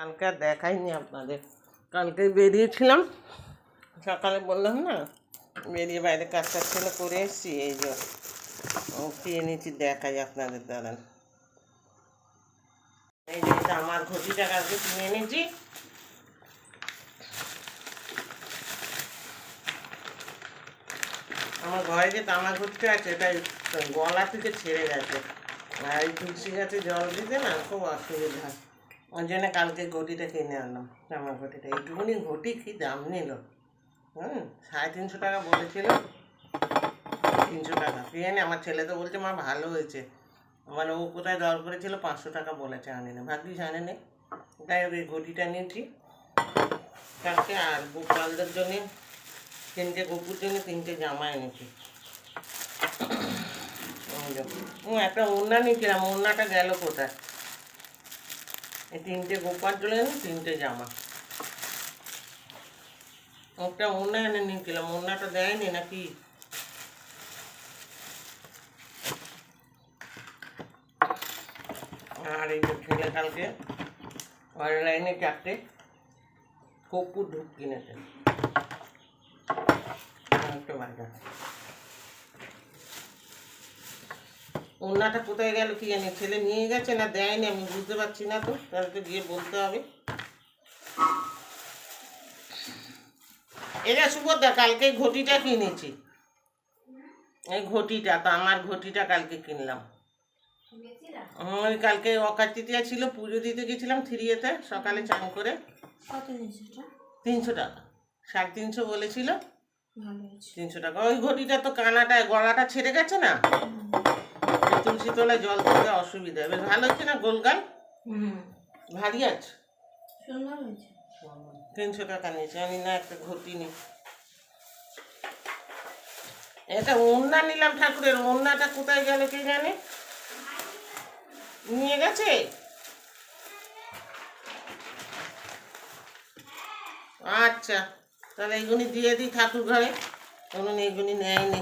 কালকে আর দেখাইনি আপনাদের। কালকে বেরিয়েছিলাম, সকালে বললাম না, বেরিয়ে বাইরে কাজ ছিল করে এসেছি। এই যে কিনে নিয়েছি, দেখাই আপনাদের। দাঁড়ান, এই যে আমার ঘটিটা কালকে কিনে এনেছি। আমার ঘরে যে তামাক ঘটিটা আছে, তাই গলা থেকে ছেড়ে গেছে, আর এই তুলসী গাছে জল দিতে না খুব অসুবিধা। ওই জন্য কালকে ঘটিটা কিনে আনলাম, তামাক ঘটিটা। এইটুকুনি ঘটি কি দাম নিল! 350 টাকা বলেছিল, 300 টাকা কিনে। আমার ছেলে তো বলছে মা ভালো হয়েছে, মানে ও কোথায় দর করেছিল 500 টাকা বলেছে, আনে না, ভাগ্যিস আনে নেই। তাই ওই ঘটিটা নিয়েছি কালকে। আর গোপালদের জন্যে 3টে, গপুর জন্য 3টে জামা এনেছি। একটা ওড়না নিয়েছিলাম, ওড়নাটা গেল কোথায়? এই 3টে গোপার জন্য 3টে জামা, একটা ওড়না এনে নিয়েছিলাম, ওড়নাটা দেয়নি নাকি। আর এই যে ছেলে কালকে অনলাইনে 4টে কপুর ধূপ কিনেছে, ওড়নাটা কোথায় গেল কি জানি, ছেলে নিয়ে গেছে না দেয়নি, আমি বুঝতে পারছি না। তো তাহলে গিয়ে বলতে হবে। এটা সুভদ্রা, কালকে ঘটিটা কিনেছি, এই ঘটিটা তো আমার ঘটিটা কালকে কিনলাম। ওই কালকে অক্ষয় তৃতীয়া ছিল, পুজো দিতে গেছিলাম থ্রিয়েতে সকালে চান করে। 300 টাকা, 350 বলেছিল, 300 টাকা। ওই ঘটিটা তো কানাটা গলাটা ছেড়ে গেছে না, তুলসী তলায় জল দিতে অসুবিধা। বেশ ভালো হচ্ছে না, গোলগাল ভারী আছে, 300 টাকা নিয়েছে। আমি না একটা ঘটি নি, এটা ওড়না নিলাম ঠাকুরের। ওড়নাটা কোথায় গেল কে জানে, নিয়ে গেছে। আচ্ছা, তাহলে এইগুলি দিয়ে দিই ঠাকুর ঘরে, কোনো এইগুলি নেয়নি।